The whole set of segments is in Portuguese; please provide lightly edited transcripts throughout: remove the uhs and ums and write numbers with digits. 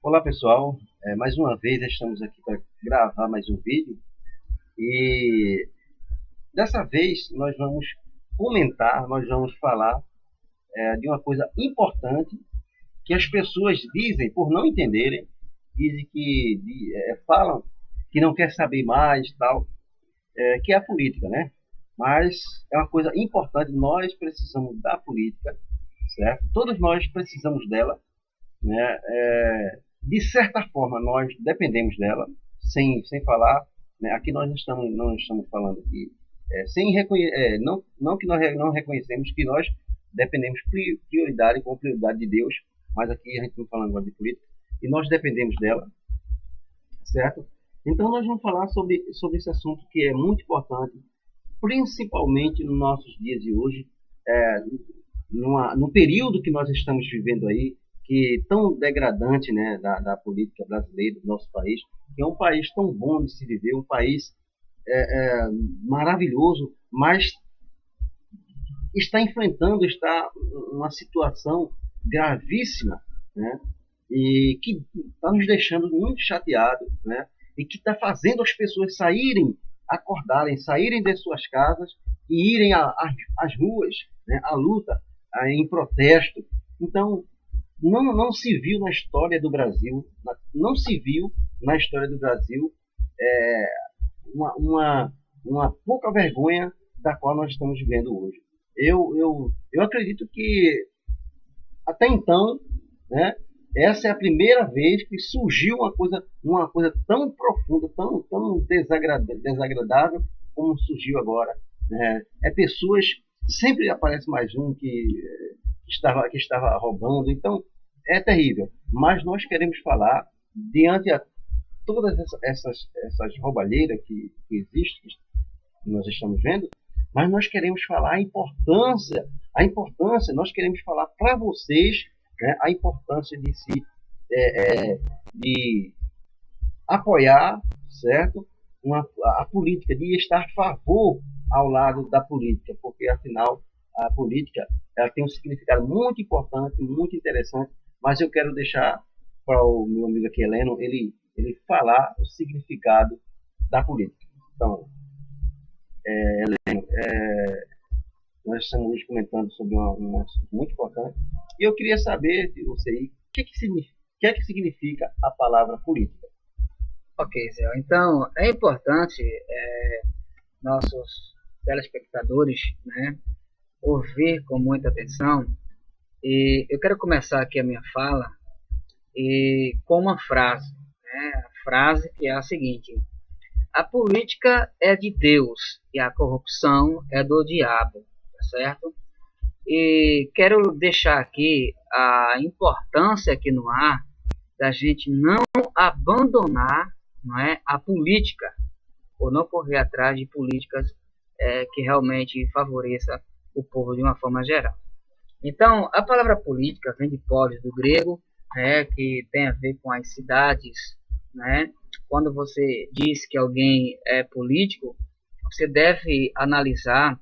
Olá pessoal, mais uma vez estamos aqui para gravar mais um vídeo e dessa vez nós vamos comentar, nós vamos falar de uma coisa importante que as pessoas dizem por não entenderem, dizem que falam que não quer saber mais, tal, que é a política, né? Mas é uma coisa importante, nós precisamos da política, certo? Todos nós precisamos dela, né? De certa forma nós dependemos dela, sem falar, né? Aqui nós não estamos falando aqui, não que nós não reconhecemos que nós dependemos com prioridade de Deus, mas aqui a gente está falando de política, e nós dependemos dela, certo? Então nós vamos falar sobre esse assunto que é muito importante, principalmente nos nossos dias de hoje, no período que nós estamos vivendo aí, que tão degradante, né, da política brasileira, do nosso país, que é um país tão bom de se viver, um país maravilhoso, mas está uma situação gravíssima, né, e que está nos deixando muito chateados, né, e que está fazendo as pessoas acordarem, saírem de suas casas e irem às ruas, né, à luta, em protesto. Então, não se viu na história do Brasil, uma pouca vergonha da qual nós estamos vivendo hoje. Eu acredito que até então, né, essa é a primeira vez que surgiu uma coisa tão profunda, tão desagradável como surgiu agora, né? Pessoas, sempre aparece mais um que estava roubando, então é terrível. Mas nós queremos falar, diante de todas essas roubalheiras que existem, que nós estamos vendo, mas nós queremos falar a importância, nós queremos falar para vocês, né, a importância de apoiar, certo? A política, de estar a favor ao lado da política, porque afinal a política ela tem um significado muito importante, muito interessante, mas eu quero deixar para o meu amigo aqui, Heleno, ele falar o significado da política. Então, Heleno, nós estamos hoje comentando sobre um assunto muito importante, e eu queria saber de você aí, o que é que significa a palavra política? Ok, Zé. Então, é importante nossos telespectadores, né, ouvir com muita atenção. E eu quero começar aqui a minha fala com uma frase, né, a frase que é a seguinte: a política é de Deus e a corrupção é do diabo, tá certo? E quero deixar aqui a importância aqui no ar da gente não abandonar, não é, a política, ou não correr atrás de políticas que realmente favoreça o povo de uma forma geral. Então, a palavra política vem de polis, do grego, né, que tem a ver com as cidades, né? Quando você diz que alguém é político, você deve analisar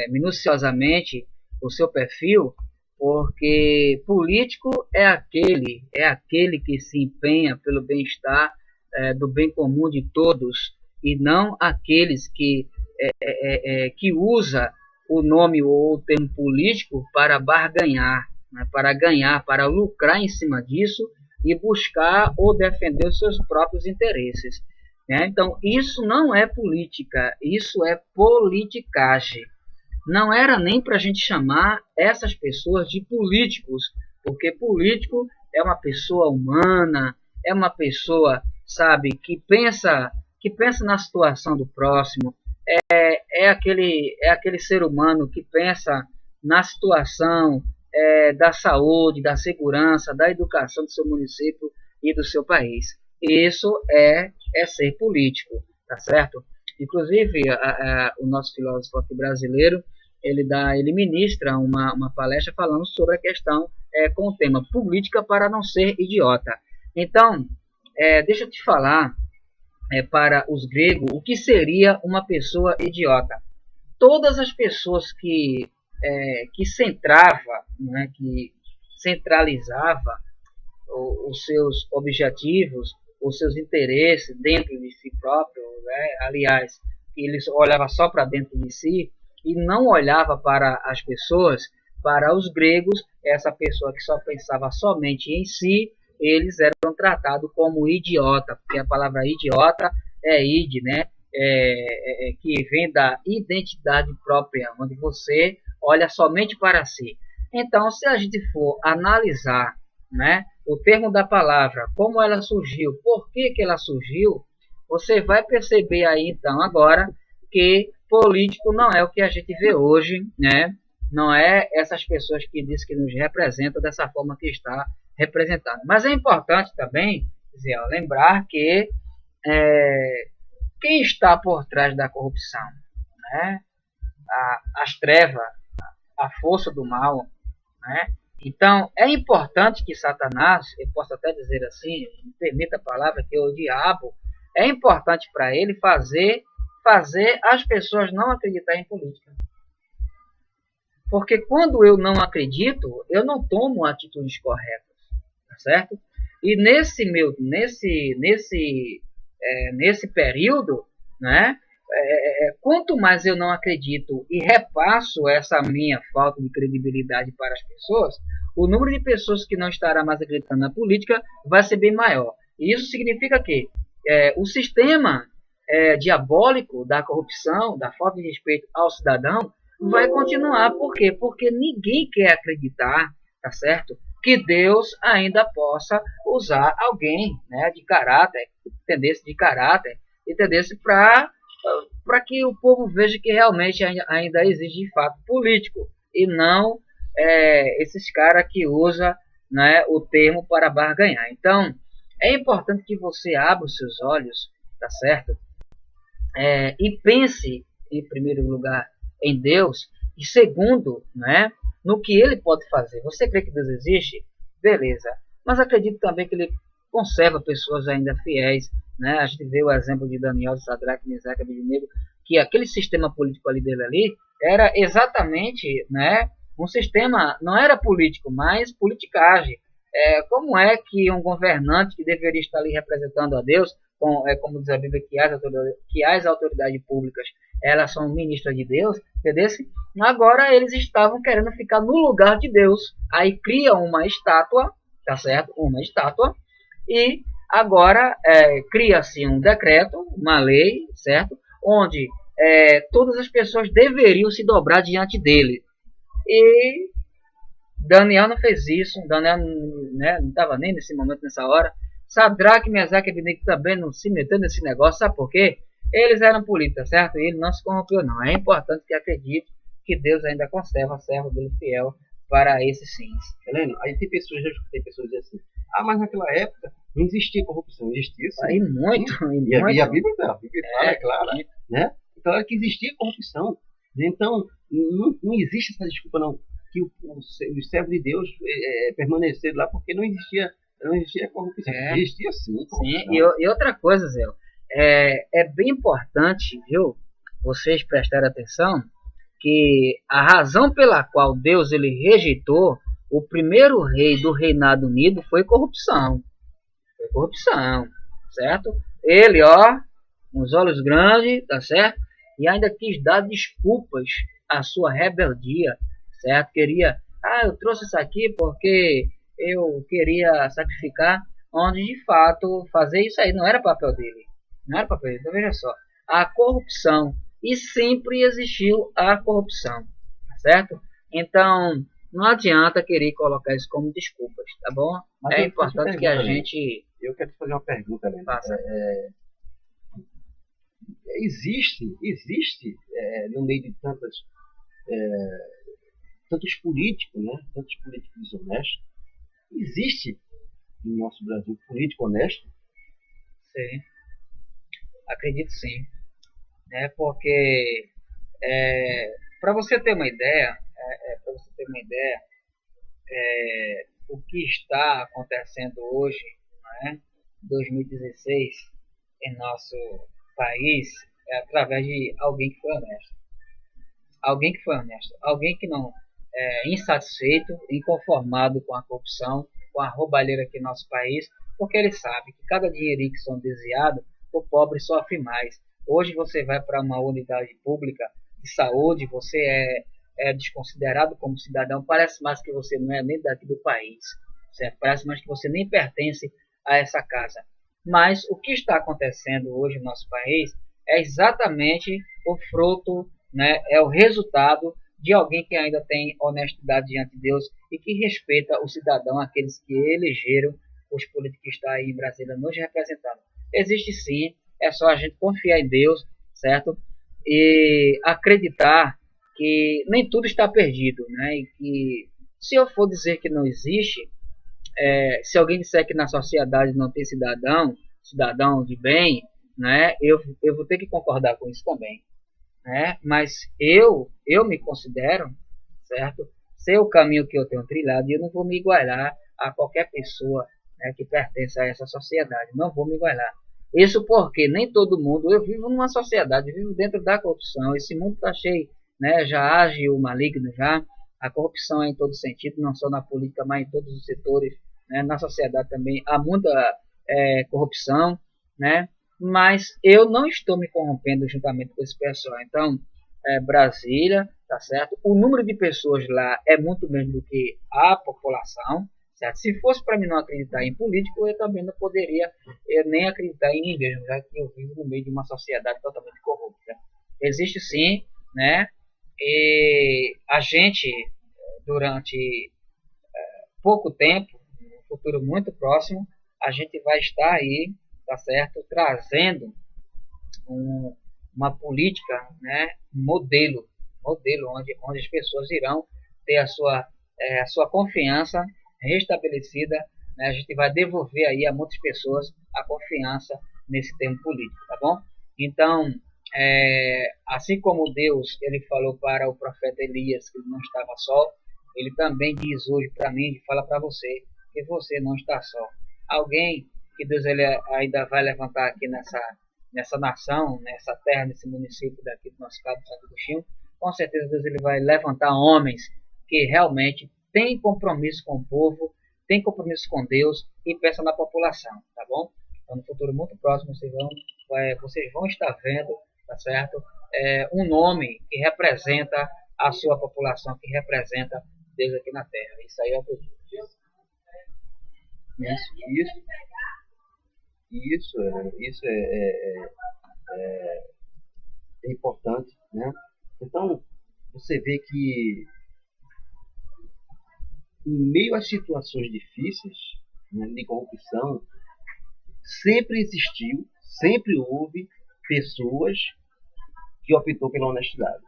minuciosamente o seu perfil, porque político é aquele que se empenha pelo bem-estar do bem comum de todos, e não aqueles que usa o nome ou o termo político para barganhar, né, para lucrar em cima disso e buscar ou defender os seus próprios interesses, né? Então, isso não é política, isso é politicagem. Não era nem para a gente chamar essas pessoas de políticos, porque político é uma pessoa humana, é uma pessoa, sabe, que pensa na situação do próximo, é aquele ser humano que pensa na situação da saúde, da segurança, da educação do seu município e do seu país. Isso é ser político, tá certo? Inclusive, o nosso filósofo aqui brasileiro, ele ministra uma palestra falando sobre a questão com o tema política para não ser idiota. Então, deixa eu te falar, para os gregos, o que seria uma pessoa idiota. Todas as pessoas que centralizava os seus objetivos, os seus interesses dentro de si próprio, né? Aliás, ele olhava só para dentro de si e não olhava para as pessoas. Para os gregos, essa pessoa que só pensava somente em si, eles eram tratados como idiota, porque a palavra idiota é id, né? Que vem da identidade própria, onde você olha somente para si. Então, se a gente for analisar, né, o termo da palavra, como ela surgiu, por que ela surgiu, você vai perceber aí, então, agora, que político não é o que a gente vê hoje, né? Não é essas pessoas que diz que nos representam dessa forma que está representado. Mas é importante também, Zé, lembrar que quem está por trás da corrupção, né? As trevas, a força do mal, né? Então, é importante que Satanás, eu posso até dizer assim, me permita a palavra, que é o diabo, é importante para ele fazer as pessoas não acreditarem em política. Porque quando eu não acredito, eu não tomo atitudes corretas, tá certo? E nesse período, né? Quanto mais eu não acredito e repasso essa minha falta de credibilidade para as pessoas, o número de pessoas que não estará mais acreditando na política vai ser bem maior. E isso significa que o sistema diabólico da corrupção, da falta de respeito ao cidadão, vai continuar. Por quê? Porque ninguém quer acreditar, tá certo? Que Deus ainda possa usar alguém, né, de caráter, tendência de caráter, e tendência para que o povo veja que realmente ainda existe de fato político, e não esses caras que usam, né, o termo para barganhar. Então, é importante que você abra os seus olhos, tá certo? E pense, em primeiro lugar, em Deus, e segundo, né, no que Ele pode fazer. Você crê que Deus existe? Beleza. Mas acredito também que Ele conserva pessoas ainda fiéis, né? A gente vê o exemplo de Daniel, de Sadraque, Mesaque e Abednego, que aquele sistema político dele ali era exatamente, né, um sistema, não era político, mas politicagem. Como é que um governante que deveria estar ali representando a Deus, como diz a Bíblia, que as autoridades públicas elas são ministras de Deus, entendeu? Agora eles estavam querendo ficar no lugar de Deus. Aí criam uma estátua, tá certo? Uma estátua, e agora cria-se um decreto, uma lei, certo? Onde todas as pessoas deveriam se dobrar diante dele. E Daniel não fez isso, Daniel, né, não estava nem nesse momento, nessa hora. Sadraque, Mesaque e Abednego também não se meteu nesse negócio, sabe por quê? Eles eram políticos, certo? E ele não se corrompeu, não. É importante que acredite que Deus ainda conserva servo dele fiel para esses fins. Heleno, aí tem pessoas, já escutei pessoas dizer assim, mas naquela época não existia corrupção, existia sim. Aí muito. E a Bíblia fala, é clara, né? Claro que existia corrupção. Então, não existe essa desculpa, não, que os servos de Deus permaneceram lá porque não existia corrupção. Existia sim. Sim, e outra coisa, Zé, é bem importante, viu, vocês prestarem atenção, que a razão pela qual Deus ele rejeitou o primeiro rei do Reinado Unido foi corrupção. Foi corrupção, certo? Ele, com os olhos grandes, tá certo? E ainda quis dar desculpas à sua rebeldia, certo? Queria, eu trouxe isso aqui porque eu queria sacrificar, onde de fato fazer isso aí não era papel dele. Não era papel dele. Então veja só, a corrupção, e sempre existiu a corrupção, certo? Então, não adianta querer colocar isso como desculpas, tá bom? Mas é importante que a gente... Eu quero te fazer uma pergunta, Heleno. Existe no meio de tantos políticos, né? Tantos políticos desonestos, existe no nosso Brasil político honesto? Sim, acredito sim. Porque para você ter uma ideia, o que está acontecendo hoje, né, 2016, em nosso país, é através de alguém que foi honesto. Alguém que foi honesto. Alguém que não insatisfeito, inconformado com a corrupção, com a roubalheira aqui no nosso país, porque ele sabe que cada dinheirinho que são desviados, o pobre sofre mais. Hoje você vai para uma unidade pública de saúde, você é desconsiderado como cidadão, parece mais que você não é nem daqui do país, certo? Parece mais que você nem pertence a essa casa. Mas o que está acontecendo hoje no nosso país é exatamente o fruto, né, é o resultado de alguém que ainda tem honestidade diante de Deus e que respeita o cidadão, aqueles que elegeram os políticos que estão aí em Brasília nos representando. Existe sim, é só a gente confiar em Deus, certo? E acreditar que nem tudo está perdido, né? E que se eu for dizer que não existe, se alguém disser que na sociedade não tem cidadão de bem, né? Eu vou ter que concordar com isso também, né? Mas eu me considero, certo? Ser o caminho que eu tenho trilhado, e eu não vou me igualar a qualquer pessoa, né, que pertence a essa sociedade. Não vou me igualar. Isso porque nem todo mundo, eu vivo numa sociedade, eu vivo dentro da corrupção. Esse mundo está cheio, né? Já age o maligno, já. A corrupção é em todo sentido, não só na política, mas em todos os setores, né? Na sociedade também há muita corrupção, né? Mas eu não estou me corrompendo juntamente com esse pessoal. Então, Brasília, tá certo? O número de pessoas lá é muito menos do que a população, certo? Se fosse para mim não acreditar em político, eu também não poderia nem acreditar em mim mesmo, já que eu vivo no meio de uma sociedade totalmente corrupta. Existe sim, né? E a gente, durante pouco tempo, no futuro muito próximo, a gente vai estar aí, tá certo? Trazendo uma política, né? Modelo onde as pessoas irão ter a sua confiança restabelecida, né? A gente vai devolver aí a muitas pessoas a confiança nesse termo político, tá bom? Então, assim como Deus ele falou para o profeta Elias que ele não estava só, ele também diz hoje para mim, ele fala para você que você não está só. Alguém que Deus ele ainda vai levantar aqui nessa nação, nessa terra, nesse município daqui do nosso Cabo Santo Agostinho, com certeza Deus ele vai levantar homens que realmente têm compromisso com o povo, têm compromisso com Deus e pensam na população, tá bom? Então, no futuro muito próximo vocês vão estar vendo, tá certo? Um nome que representa a sua população, que representa Deus aqui na Terra. Isso aí é o que eu digo. Isso é importante, né? Então, você vê que em meio às situações difíceis, né, de corrupção, sempre existiu, sempre houve pessoas que optou pela honestidade.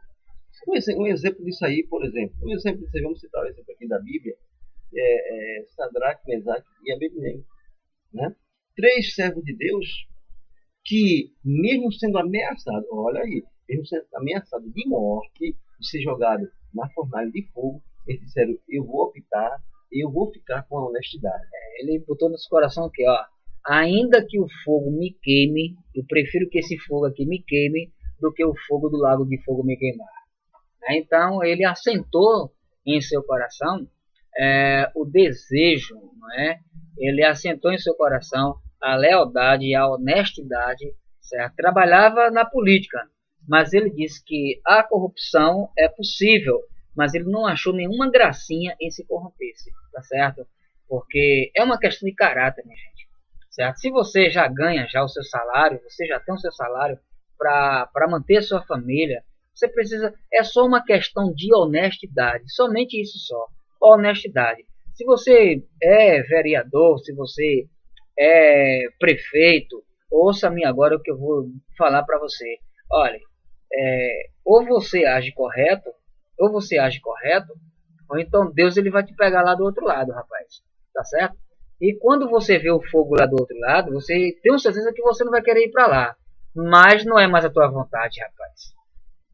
Um exemplo disso aí, por exemplo, vamos citar o exemplo aqui da Bíblia, Sadraque, Mesaque e Abednego, né? 3 servos de Deus que, mesmo sendo ameaçados, olha aí, mesmo sendo ameaçados de morte, de ser jogado na fornalha de fogo, eles disseram, eu vou ficar com a honestidade. Ele botou no seu coração aqui, ó, ainda que o fogo me queime, eu prefiro que esse fogo aqui me queime do que o fogo do lago de fogo me queimar. Então ele assentou em seu coração o desejo, não é? Ele assentou em seu coração a lealdade e a honestidade, certo? Trabalhava na política, mas ele disse que a corrupção é possível, mas ele não achou nenhuma gracinha em se corromper-se, tá certo? Porque é uma questão de caráter, minha gente, certo? Se você já ganha o seu salário, você já tem o seu salário para manter a sua família, você precisa, é só uma questão de honestidade, somente isso só, honestidade. Se você é vereador, se você é prefeito, ouça-me agora o que eu vou falar para você. Olha, ou você age correto, ou então Deus ele vai te pegar lá do outro lado, rapaz, tá certo? E quando você vê o fogo lá do outro lado, você tem certeza que você não vai querer ir para lá, mas não é mais a tua vontade, rapaz.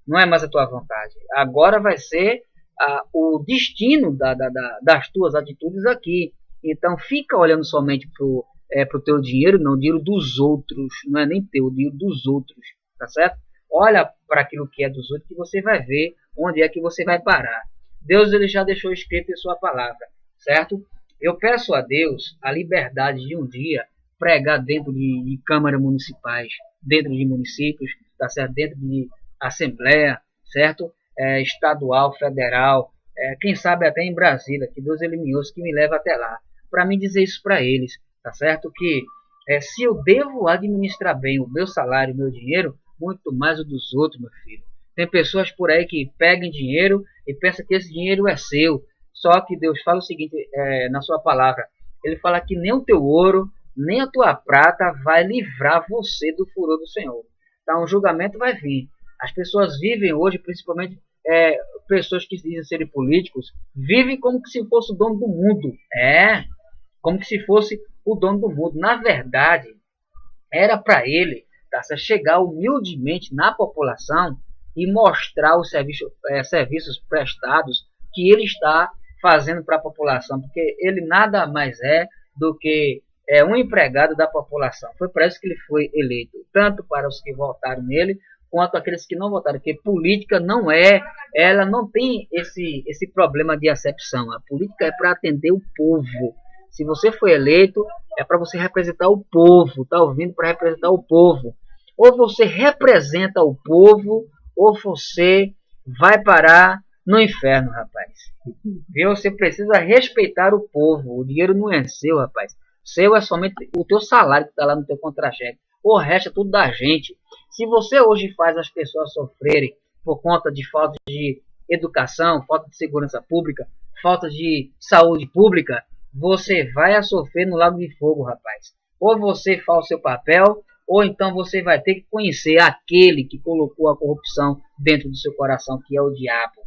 Não é mais a tua vontade. Agora vai ser o destino das tuas atitudes aqui. Então fica olhando somente pro teu dinheiro, não o dinheiro dos outros. Não é nem teu, o dinheiro dos outros. Tá certo? Olha para aquilo que é dos outros que você vai ver onde é que você vai parar. Deus ele já deixou escrito em sua palavra. Certo? Eu peço a Deus a liberdade de um dia pregar dentro de câmaras municipais, dentro de municípios, tá certo? Dentro de assembleia, certo? Estadual, federal, quem sabe até em Brasília, que Deus eliminou, que me leva até lá, para mim dizer isso para eles, tá certo? Que se eu devo administrar bem o meu salário, o meu dinheiro, muito mais o dos outros, meu filho. Tem pessoas por aí que pegam dinheiro e pensam que esse dinheiro é seu. Só que Deus fala o seguinte na sua palavra. Ele fala que nem o teu ouro, nem a tua prata vai livrar você do furor do Senhor. Então o julgamento vai vir. As pessoas vivem hoje, principalmente pessoas que dizem serem políticos, vivem como que se fosse o dono do mundo. Como que se fosse o dono do mundo. Na verdade, era para ele chegar humildemente na população e mostrar os serviços prestados que ele está fazendo para a população, porque ele nada mais é do que um empregado da população. Foi para isso que ele foi eleito, tanto para os que votaram nele, quanto aqueles que não votaram, porque política ela não tem esse problema de acepção. A política é para atender o povo. Se você foi eleito, é para você representar o povo, está ouvindo, para representar o povo. Ou você representa o povo, ou você vai parar no inferno, rapaz. Viu? Você precisa respeitar o povo. O dinheiro não é seu, rapaz. Seu é somente o teu salário que está lá no teu contra-cheque. O resto é tudo da gente. Se você hoje faz as pessoas sofrerem por conta de falta de educação, falta de segurança pública, falta de saúde pública, você vai sofrer no lago de fogo, rapaz. Ou você faz o seu papel, ou então você vai ter que conhecer aquele que colocou a corrupção dentro do seu coração, que é o diabo.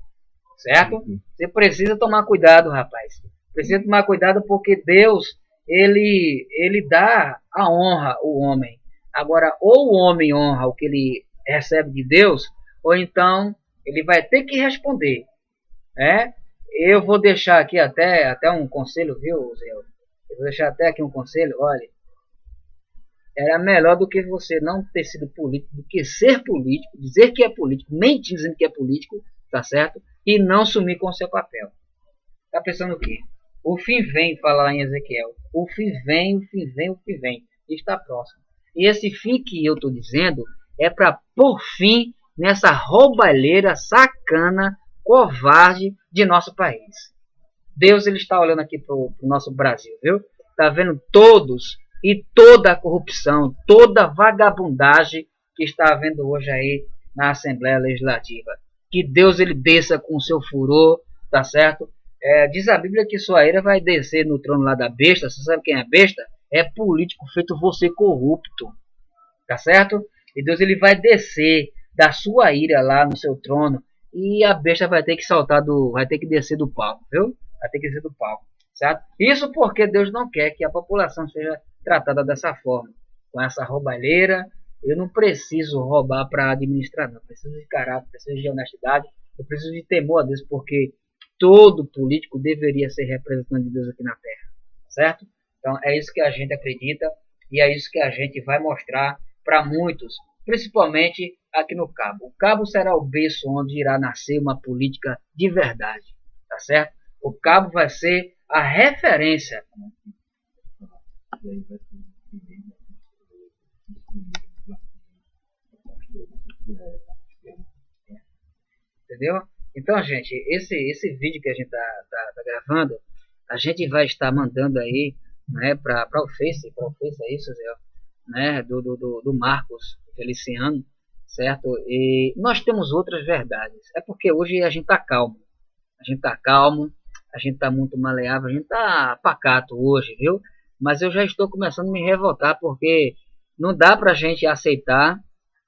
Certo? Você precisa tomar cuidado, rapaz. Precisa tomar cuidado porque Deus, ele dá a honra ao homem. Agora, ou o homem honra o que ele recebe de Deus, ou então ele vai ter que responder. Eu vou deixar aqui até um conselho, viu, Zé? Eu vou deixar até aqui um conselho. Olha, era melhor do que você não ter sido político, do que ser político, dizer que é político, mentir dizendo que é político, tá certo? E não sumir com o seu papel. Tá pensando o quê? O fim vem, fala em Ezequiel. O fim vem, o fim vem, o fim vem. Está próximo. E esse fim que eu estou dizendo é para pôr fim nessa roubalheira sacana, covarde de nosso país. Deus ele está olhando aqui para o nosso Brasil, viu? Está vendo todos e toda a corrupção, toda a vagabundagem que está havendo hoje aí na Assembleia Legislativa. Que Deus ele desça com o seu furor, tá certo? Diz a Bíblia que sua ira vai descer no trono lá da besta. Você sabe quem é a besta? É político feito você corrupto, tá certo? E Deus ele vai descer da sua ira lá no seu trono e a besta vai ter que vai ter que descer do palco, viu? Vai ter que descer do palco, certo? Isso porque Deus não quer que a população seja tratada dessa forma, com essa roubalheira. Eu não preciso roubar para administrar, não. Eu preciso de caráter, preciso de honestidade, eu preciso de temor a Deus, porque todo político deveria ser representante de Deus aqui na Terra, certo? Então é isso que a gente acredita e é isso que a gente vai mostrar para muitos, principalmente aqui no Cabo. O Cabo será o berço onde irá nascer uma política de verdade, tá certo? O Cabo vai ser a referência. Entendeu? Então, gente, esse vídeo que a gente tá gravando, a gente vai estar mandando aí, né, para o Face é isso, Zé, né, do Marcos Feliciano, certo? E nós temos outras verdades. É porque hoje a gente tá calmo. A gente tá muito maleável, a gente tá pacato hoje, viu? Mas eu já estou começando a me revoltar porque não dá pra gente aceitar.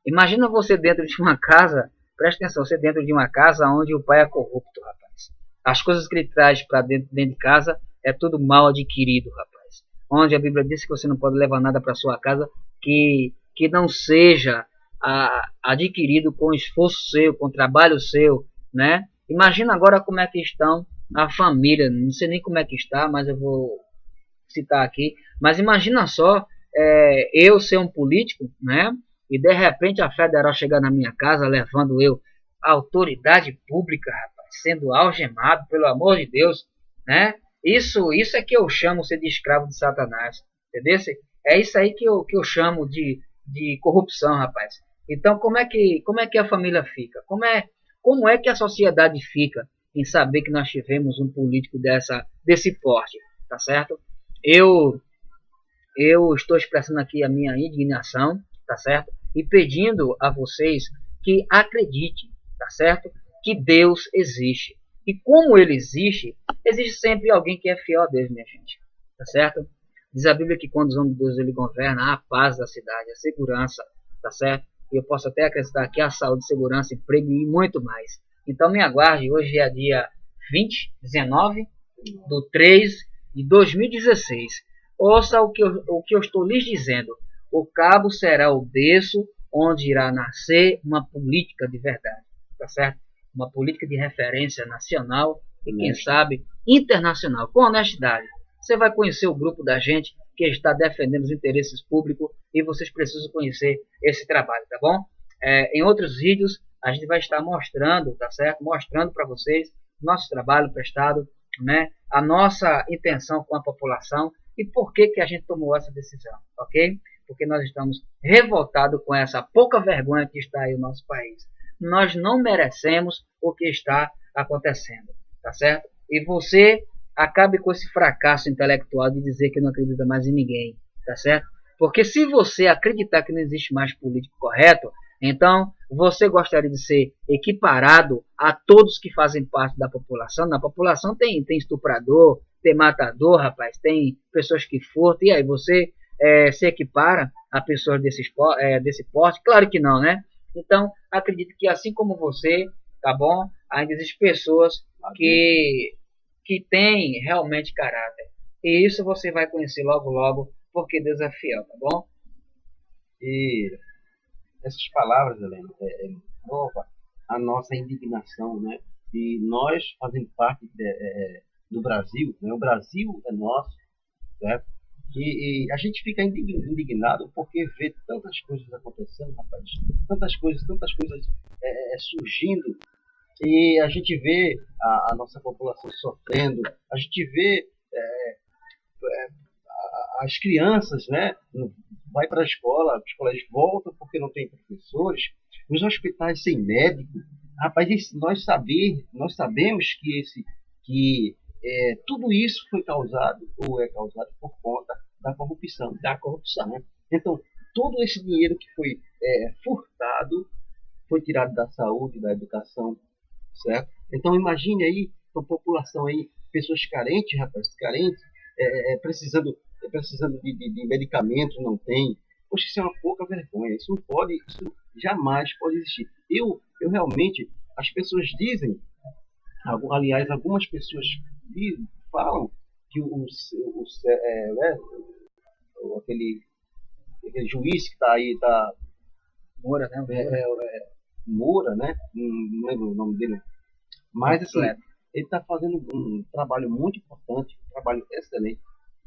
Imagina você dentro de uma casa, presta atenção, você dentro de uma casa onde o pai é corrupto, rapaz. As coisas que ele traz para dentro de casa é tudo mal adquirido, rapaz. Onde a Bíblia diz que você não pode levar nada para sua casa que não seja adquirido com esforço seu, com trabalho seu, né? Imagina agora como é que estão a família, não sei nem como é que está, mas eu vou citar aqui. Mas imagina só, eu ser um político, né? E de repente a federal chegar na minha casa, levando eu a autoridade pública, rapaz, sendo algemado, pelo amor de Deus, né? Isso é que eu chamo ser de escravo de Satanás. Entendeu? É isso aí que eu chamo de corrupção, rapaz. Então, como é que a família fica? Como é que a sociedade fica em saber que nós tivemos um político desse porte, tá certo? Eu, eu estou expressando aqui a minha indignação, tá certo? E pedindo a vocês que acreditem, tá certo? Que Deus existe. E como ele existe, existe sempre alguém que é fiel a Deus, minha gente, tá certo? Diz a Bíblia que quando os homens de Deus ele governa, há a paz da cidade, a segurança, tá certo? E eu posso até acrescentar aqui a saúde, segurança, emprego e muito mais. Então me aguarde, hoje é dia 19/3/2016. Ouça o que eu estou lhes dizendo. O cabo será o berço onde irá nascer uma política de verdade, tá certo? Uma política de referência nacional e, quem sabe, internacional, com honestidade. Você vai conhecer o grupo da gente que está defendendo os interesses públicos e vocês precisam conhecer esse trabalho, tá bom? Em outros vídeos a gente vai estar mostrando, tá certo? Mostrando para vocês nosso trabalho prestado, né? A nossa intenção com a população e por que a gente tomou essa decisão, ok? Porque nós estamos revoltados com essa pouca vergonha que está aí no nosso país. Nós não merecemos o que está acontecendo, tá certo? E você acabe com esse fracasso intelectual de dizer que não acredita mais em ninguém, tá certo? Porque se você acreditar que não existe mais político correto, então você gostaria de ser equiparado a todos que fazem parte da população. Na população tem estuprador, tem matador, rapaz, tem pessoas que furtam, e aí você se equipara a pessoas desse porte? Claro que não, né? Então, acredito que assim como você, tá bom? Ainda existem pessoas que têm realmente caráter. E isso você vai conhecer logo, logo, porque Deus é fiel, tá bom? E essas palavras, Helena, prova a nossa indignação, né? E nós fazemos parte do Brasil, né? O Brasil é nosso, certo? E a gente fica indignado porque vê tantas coisas acontecendo, rapaz, tantas coisas surgindo, e a gente vê a nossa população sofrendo, a gente vê as crianças, né, vai para a escola, os colégios voltam porque não tem professores, os hospitais sem médico. Rapaz, nós sabemos que tudo isso foi causado ou é causado por conta da corrupção. Né? Então, todo esse dinheiro que foi furtado foi tirado da saúde, da educação, certo? Então, imagine aí a população aí, pessoas carentes, rapaz, carentes, precisando de medicamentos, não tem. Poxa, isso é uma pouca vergonha. Isso não pode, isso jamais pode existir. Eu realmente, as pessoas dizem, aliás, algumas pessoas falam que aquele juiz que está aí, Moura, né? Moura, né? Não lembro o nome dele. Mas assim, ele está fazendo um trabalho muito importante, um trabalho excelente.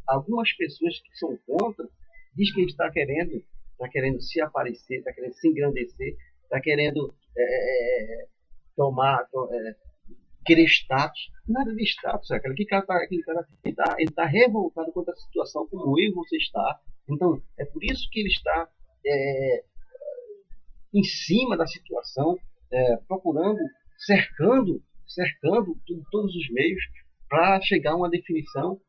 Algumas pessoas que são contra diz que ele está querendo se aparecer, está querendo se engrandecer, está querendo querer status. Nada de status, aquele cara ele tá revoltado contra a situação como eu e você está. Então, é por isso que ele está em cima da situação, procurando, cercando todos os meios para chegar a uma definição,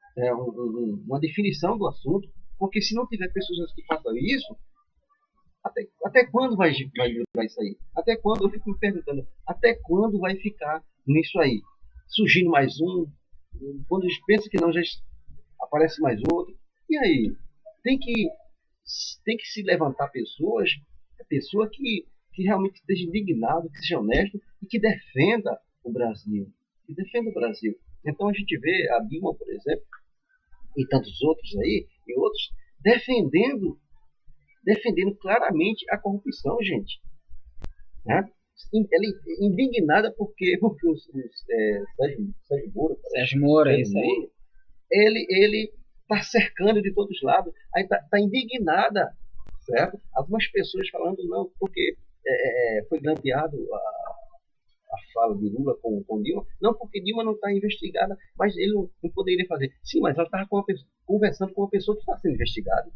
uma definição do assunto, porque se não tiver pessoas que façam isso, até quando vai durar isso aí? Até quando? Eu fico me perguntando, até quando vai ficar nisso aí? Surgindo mais um, quando eles pensam que não, já aparece mais outro. E aí? Tem que se levantar pessoa que realmente esteja indignado, que seja honesto e que defenda o Brasil. Então a gente vê a Dilma, por exemplo, e tantos outros aí, e outros, defendendo claramente a corrupção, gente. Né? Ela é indignada porque o Sérgio Moro, isso aí. Ele está cercando de todos os lados, aí está indignada, certo? Algumas pessoas falando não, porque foi grampeado a fala de Lula com Dilma, não porque Dilma não está investigada, mas ele não poderia fazer. Sim, mas ela estava conversando com uma pessoa que está sendo investigada.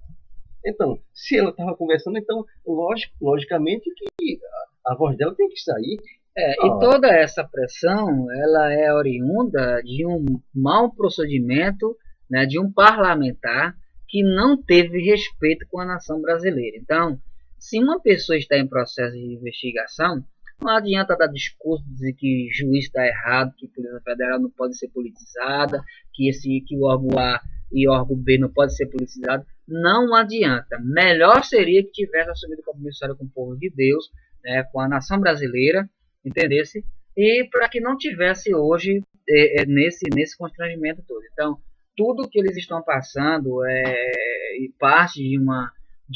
Então, se ela estava conversando, então, logicamente que a voz dela tem que sair. E toda essa pressão, ela é oriunda de um mau procedimento, né, de um parlamentar que não teve respeito com a nação brasileira. Então, se uma pessoa está em processo de investigação, não adianta dar discurso, dizer que juiz está errado, que a Polícia Federal não pode ser politizada, que o órgão A e o órgão B não pode ser politizado. Não adianta. Melhor seria que tivesse assumido o compromisso com o povo de Deus, né, com a nação brasileira, entendesse? E para que não tivesse hoje nesse constrangimento todo. Então, tudo que eles estão passando é parte de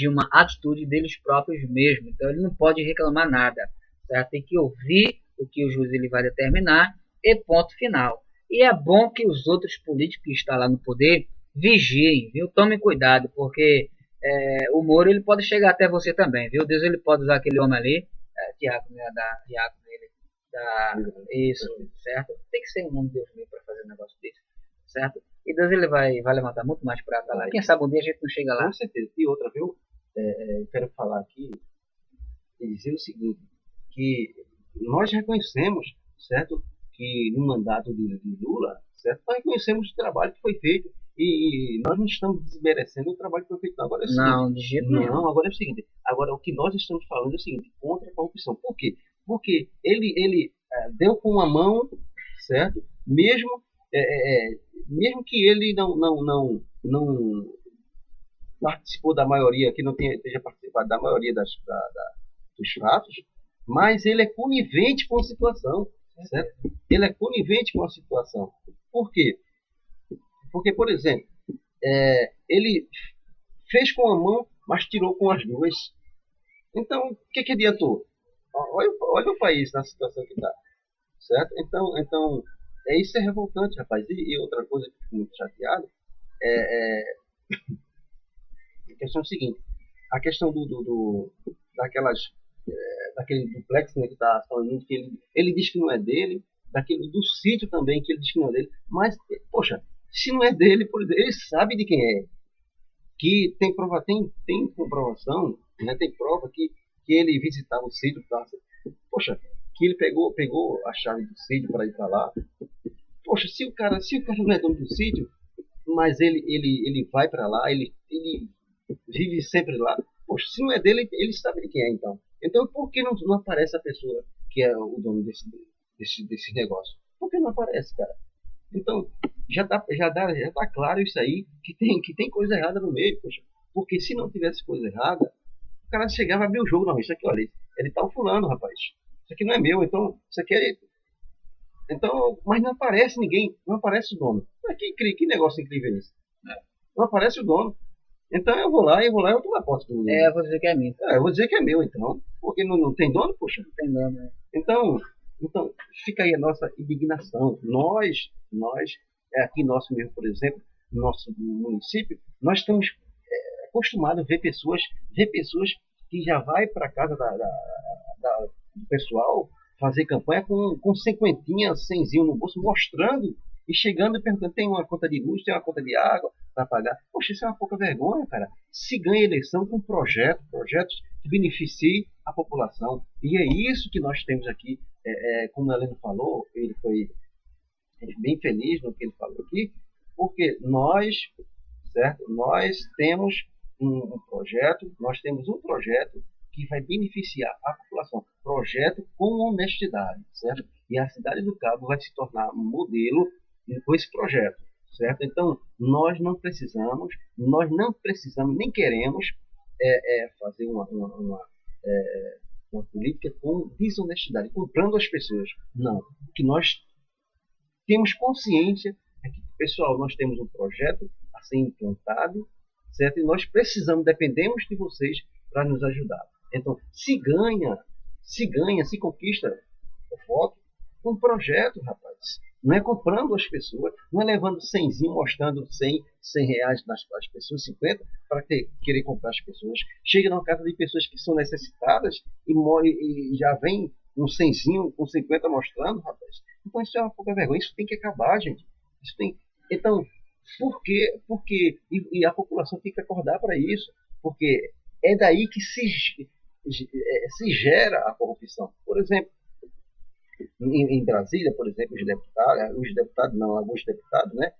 uma atitude deles próprios mesmo. Então, ele não pode reclamar nada. Certo? Tem que ouvir o que o juiz ele vai determinar e ponto final. E é bom que os outros políticos que estão lá no poder vigiem, viu? Tomem cuidado, porque o Moro ele pode chegar até você também, viu? Deus ele pode usar aquele homem ali, Tiago, né? Tiago dele, isso, certo? Tem que ser um homem de Deus mesmo para fazer um negócio desse, certo? E Deus ele vai levantar muito mais para lá. Quem sabe um dia a gente não chega lá. Com certeza. E outra, viu? Eu quero falar aqui e dizer o seguinte, que nós reconhecemos, certo, que no mandato de Lula, certo, nós reconhecemos o trabalho que foi feito e nós não estamos desmerecendo o trabalho que foi feito. Agora é o seguinte, não, de jeito nenhum. Não, agora é o seguinte, agora o que nós estamos falando é o seguinte, contra a corrupção. Por quê? Porque ele deu com uma mão, certo, mesmo que ele não participou da maioria, que não esteja participado da maioria dos fatos, mas ele é conivente com a situação, certo? Ele é conivente com a situação. Por quê? Porque, por exemplo, ele fez com a mão, mas tirou com as duas. Então, o que adiantou? Olha o país na situação que está, certo? Então isso é revoltante, rapaz. E outra coisa que eu fico muito chateado a questão é o seguinte, a questão daquele duplex, né, que está falando que ele diz que não é dele, do sítio também que ele diz que não é dele, mas, poxa, se não é dele, por exemplo, ele sabe de quem é, que tem comprovação, né, tem prova que ele visitava o sítio, poxa, que ele pegou a chave do sítio para ir para lá, poxa, se o cara não é dono do sítio, mas ele vai para lá, ele vive sempre lá, poxa, se não é dele, ele sabe de quem é, então. Então, por que não aparece a pessoa que é o dono desse negócio? Por que não aparece, cara? Então, já tá claro isso aí, que tem coisa errada no meio, poxa. Porque se não tivesse coisa errada, o cara chegava a abrir o jogo, não, isso aqui, olha, ele tá o fulano, rapaz. Isso aqui não é meu, então, isso aqui é... Então, mas não aparece ninguém, não aparece o dono. Que negócio incrível é esse? Não aparece o dono. Então eu vou lá e eu tomo a posse do... Eu vou dizer que é meu. Eu vou dizer que é meu, então. Porque não tem dono, poxa. Não tem dono, né? Então, fica aí a nossa indignação. Nós aqui nosso mesmo, por exemplo, no nosso município, nós estamos acostumados a ver pessoas que já vai para casa do pessoal fazer campanha com cinquentinha, cenzinho no bolso, mostrando e chegando e perguntando, tem uma conta de luz, tem uma conta de água para pagar. Poxa, isso é uma pouca vergonha, cara. Se ganha eleição com projetos que beneficiem a população. E é isso que nós temos aqui. Como a Helena falou, ele foi bem feliz no que ele falou aqui, porque nós temos um projeto que vai beneficiar a população. Projeto com honestidade, certo? E a cidade do Cabo vai se tornar um modelo com esse projeto, certo? Então, nós não precisamos, nem queremos fazer uma política com desonestidade, comprando as pessoas. Não. O que nós temos consciência é que, pessoal, nós temos um projeto a ser implantado, certo? E nós dependemos de vocês para nos ajudar. Então, se conquista o voto com um projeto, rapaz. Não é comprando as pessoas, não é levando 100zinho, mostrando 100 reais nas pessoas, 50, para querer comprar as pessoas. Chega na casa de pessoas que são necessitadas e já vem um cenzinho com 50 mostrando, rapaz. Então isso é uma pouca vergonha, isso tem que acabar, gente. Isso tem... Então, por quê? Porque, e a população tem que acordar para isso, porque é daí que se gera a corrupção. Por exemplo, em Brasília, por exemplo, alguns deputados, né?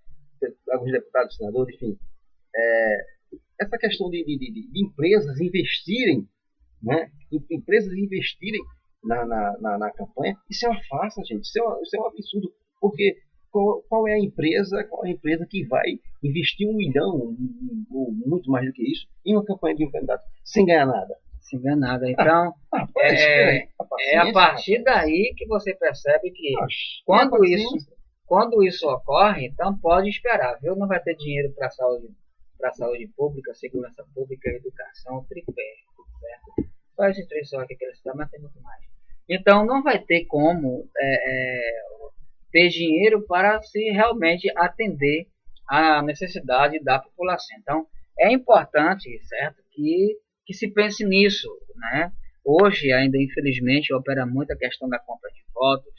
Alguns deputados, senadores, enfim, essa questão de empresas investirem, né? Empresas investirem na campanha, isso é uma farsa, gente. Isso é um absurdo, porque qual é a empresa que vai investir 1 milhão, ou muito mais do que isso, em uma campanha de um candidato, sem ganhar nada? Sem ganhar nada. Então, é a partir daí que você percebe que quando isso ocorre, então pode esperar, viu? Não vai ter dinheiro para saúde pública, segurança pública, educação, tripé, certo? Só esses três só que eles citar, mas tem muito mais. Então não vai ter como ter dinheiro para se realmente atender à necessidade da população. Então é importante, certo, que se pense nisso, né? Hoje ainda infelizmente opera muito a questão da compra de votos,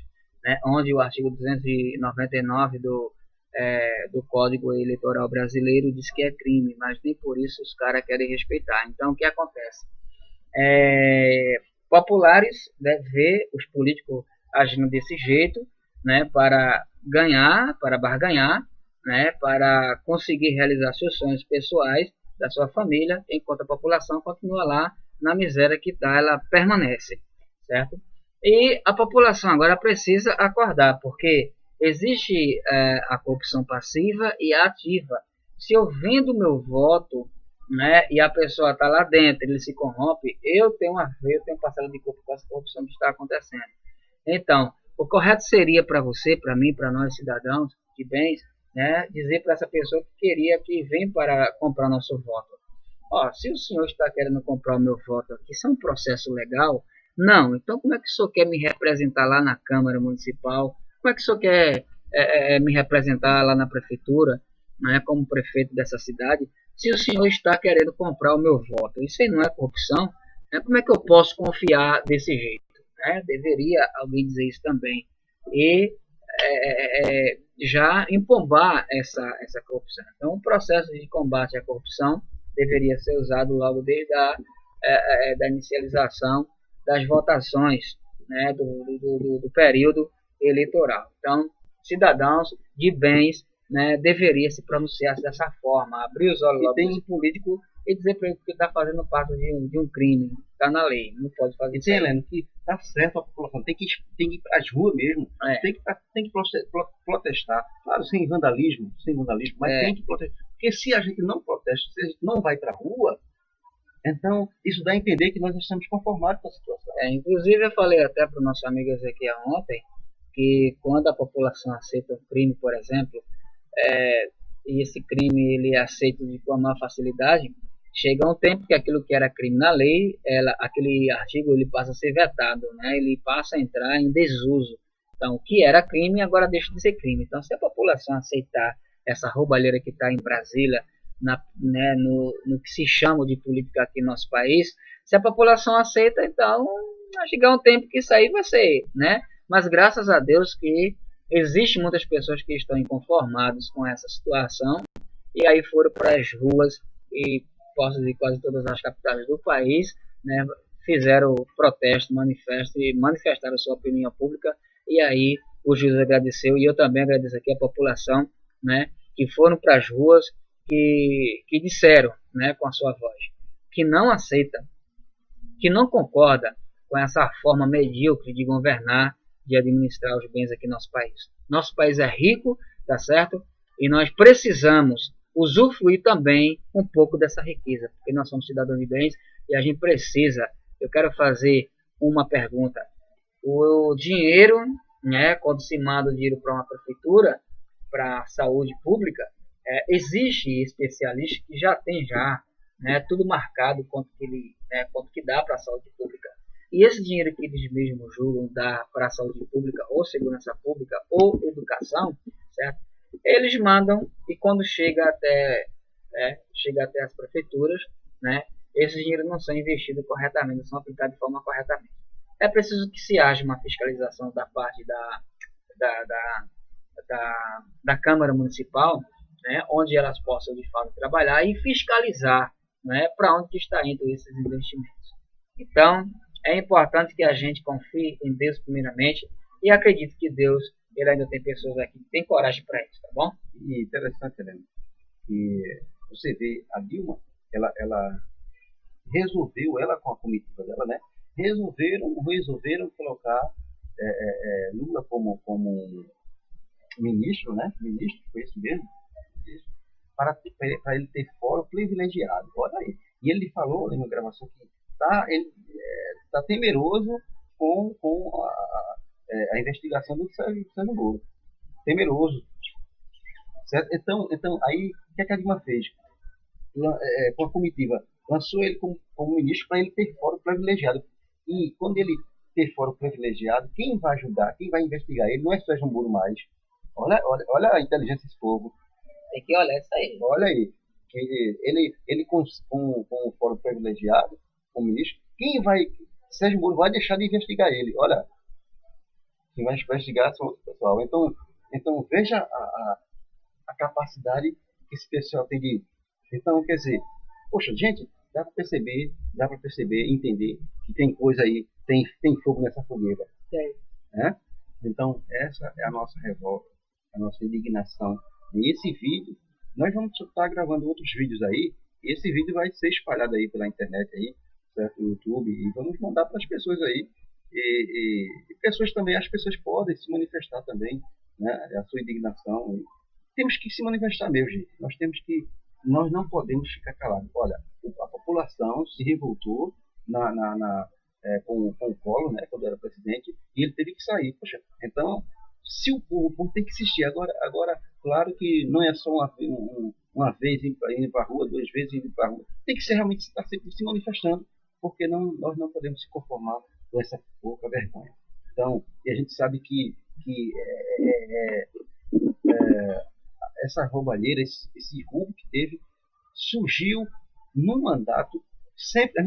né? Onde o artigo 299 do Código Eleitoral Brasileiro diz que é crime, mas nem por isso os caras querem respeitar. Então o que acontece? Populares, né, ver os políticos agindo desse jeito, né, para ganhar, para barganhar, né, para conseguir realizar seus sonhos pessoais da sua família, enquanto a população continua lá na miséria que está, ela permanece, certo? E a população agora precisa acordar, porque existe a corrupção passiva e a ativa. Se eu vendo meu voto, né, e a pessoa está lá dentro, ele se corrompe, eu tenho parcela de culpa com essa corrupção que está acontecendo. Então, o correto seria para você, para mim, para nós cidadãos de bens, né, dizer para essa pessoa que queria que vem para comprar nosso voto: ó, se o senhor está querendo comprar o meu voto aqui, isso é um processo legal? Não. Então como é que o senhor quer me representar lá na Câmara Municipal? Como é que o senhor quer me representar lá na Prefeitura, né, como prefeito dessa cidade, se o senhor está querendo comprar o meu voto? Isso aí não é corrupção? Né? Como é que eu posso confiar desse jeito? Né? Deveria alguém dizer isso também. E já empombar essa corrupção. Então, o processo de combate à corrupção deveria ser usado logo desde da inicialização das votações, né, do período eleitoral. Então, cidadãos de bens, né, deveria se pronunciar dessa forma, abrir os olhos logo desse político e dizer para ele que está fazendo parte de um crime, está na lei, não pode fazer isso. Heleno, que está certo, a população tem que ir para as ruas mesmo, tem que protestar, claro, sem vandalismo, mas tem que protestar, porque se a gente não protesta, se a gente não vai para a rua, então isso dá a entender que nós estamos conformados com a situação. Inclusive eu falei até para o nosso amigo Ezequiel ontem, que quando a população aceita um crime, por exemplo, e esse crime ele é aceito com uma facilidade, chega um tempo que aquilo que era crime na lei, aquele artigo ele passa a ser vetado, né? Ele passa a entrar em desuso. Então, o que era crime agora deixa de ser crime. Então, se a população aceitar essa roubalheira que está em Brasília, no que se chama de política aqui no nosso país, se a população aceita, então vai chegar um tempo que isso aí vai ser, né? Mas graças a Deus que existem muitas pessoas que estão inconformadas com essa situação e aí foram para as ruas e posso dizer quase todas as capitais do país, né, fizeram protesto, manifesto e manifestaram sua opinião pública. E aí o juiz agradeceu e eu também agradeço aqui a população, né, que foram para as ruas, que disseram, né, com a sua voz, que não aceita, que não concorda com essa forma medíocre de governar, de administrar os bens aqui no nosso país. Nosso país é rico, tá certo? E nós precisamos usufruir também um pouco dessa riqueza, porque nós somos cidadãos de bens e a gente precisa. Eu quero fazer uma pergunta. O dinheiro, né, quando se manda o dinheiro para uma prefeitura, para a saúde pública, existe especialistas que já tem né, tudo marcado quanto que dá para a saúde pública. E esse dinheiro que eles mesmos julgam dar para a saúde pública, ou segurança pública, ou educação, certo? Eles mandam e quando chega até as prefeituras, né, esses dinheiros não são investidos corretamente, não são aplicados de forma corretamente. é preciso que se haja uma fiscalização da parte da, da, da Câmara Municipal, né, onde elas possam de fato trabalhar e fiscalizar, né, para onde está indo esses investimentos. Então, é importante que a gente confie em Deus primeiramente e acredite que Deus, ele ainda tem pessoas aqui que têm coragem para isso, tá bom? E interessante, Helena, que você vê a Dilma, ela resolveu, ela com a comitiva dela, né, resolveram colocar Lula como ministro, né, ministro, foi isso mesmo, para ele ter fórum privilegiado, olha aí. E ele falou em uma gravação que ele está temeroso com a investigação do Sérgio Moro. Temeroso. Certo? Então aí, o que a Dilma fez? Com a comitiva, lançou ele como ministro para ele ter fórum privilegiado. E quando ele ter fórum privilegiado, quem vai ajudar, quem vai investigar ele não é Sérgio Moro mais. Olha a inteligência desse povo. Tem que olhar isso aí. Olha aí. Ele com o fórum privilegiado, como ministro, Sérgio Moro vai deixar de investigar ele. Olha, quem vai investigar são outro pessoal. Então veja a capacidade que esse pessoal tem de... Então, quer dizer, poxa, gente, dá para perceber, entender que tem coisa aí, tem fogo nessa fogueira. Né? Então, essa é a nossa revolta, a nossa indignação. E esse vídeo, nós vamos estar gravando outros vídeos aí, e esse vídeo vai ser espalhado aí pela internet aí, certo? No YouTube, e vamos mandar para as pessoas aí. E pessoas também, as pessoas podem se manifestar também, né? A sua indignação. Temos que se manifestar mesmo, gente. Nós não podemos ficar calados. Olha, a população se revoltou com o Collor, né, quando era presidente, e ele teve que sair. Poxa, então, se o povo tem que assistir, agora, claro que não é só uma vez indo para a rua, 2 vezes indo para a rua, tem que ser realmente estar sempre se manifestando, porque nós não podemos se conformar com essa pouca vergonha. Então, e a gente sabe que essa roubalheira, esse roubo que teve, surgiu no mandato. Sempre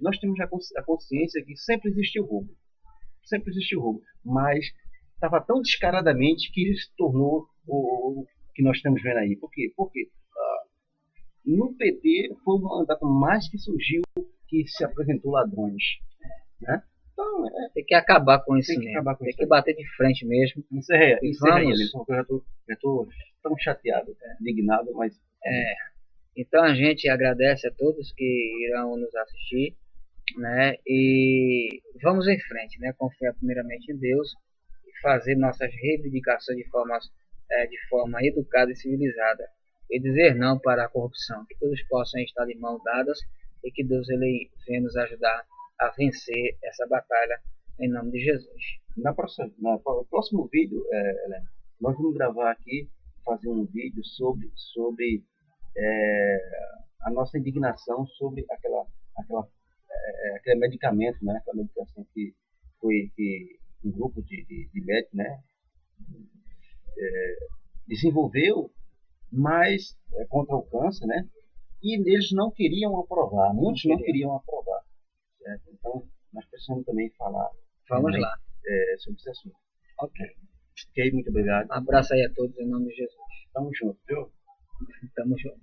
nós temos a consciência que sempre existiu roubo, mas estava tão descaradamente que se tornou o que nós estamos vendo aí. Por quê? Porque no PT foi o mandato mais que surgiu que se apresentou ladrões, né? Então, tem que acabar com isso mesmo. Tem que bater de frente mesmo. Encerra ele, porque eu já estou tão chateado, indignado, mas... Então a gente agradece a todos que irão nos assistir, né? E vamos em frente, né? Confiar primeiramente em Deus e fazer nossas reivindicações de forma educada e civilizada. E dizer não para a corrupção. Que todos possam estar de mãos dadas e que Deus ele venha nos ajudar a vencer essa batalha em nome de Jesus. No próximo vídeo, Helena, nós vamos gravar aqui, fazer um vídeo sobre a nossa indignação sobre aquele medicamento, né? Aquela medicação que um grupo de médicos, né? Desenvolveu, mas contra o câncer, né? E eles não queriam aprovar, muitos não queriam aprovar. Certo? Então, nós precisamos também falar sobre esse assunto. Ok, muito obrigado. Um abraço aí a todos em nome de Jesus. Tamo junto, viu? Tamo junto.